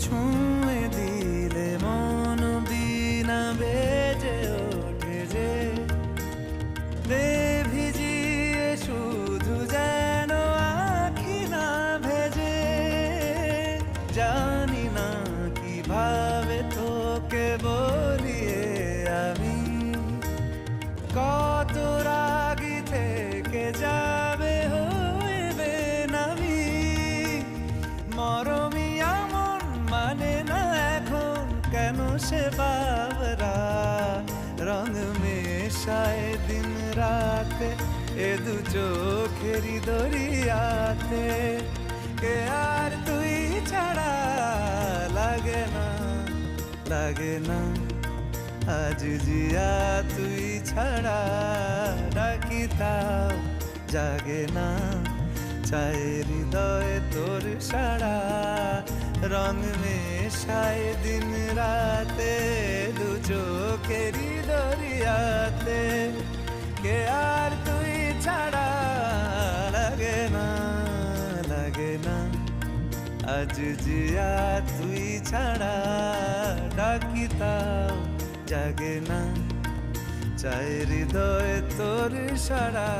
ছুঁয়ে দিলে মন বিনা বেজে ওঠে যে দে ভিজিয়ে শুধু যেন আখি না ভেজে। জানি না কিভাবে তোকে বলিয়ে আমি কত রাগি থেকে যাবে হইবে নামি। মরমি এমন মানে না এখন কেন সে বাবরা রং মেশায় দিন রাতে এ দু চোখেরি দরিয়াতে। কে আর তুই ছাড়া লাগে না লাগে না আজ জিয়া তুই ছাড়া ডাকি তাও জাগে না। চায় হৃদয় তোর সারা রং মেশায় দিন রাতে দু চোখেরি দরিয়াতে। কে আর তুই ছাড়া লাগে না লাগে না আজ জিয়া তুই ছাড়া ডাকি তাও জাগে না। চায় হৃদয় তোর সারা।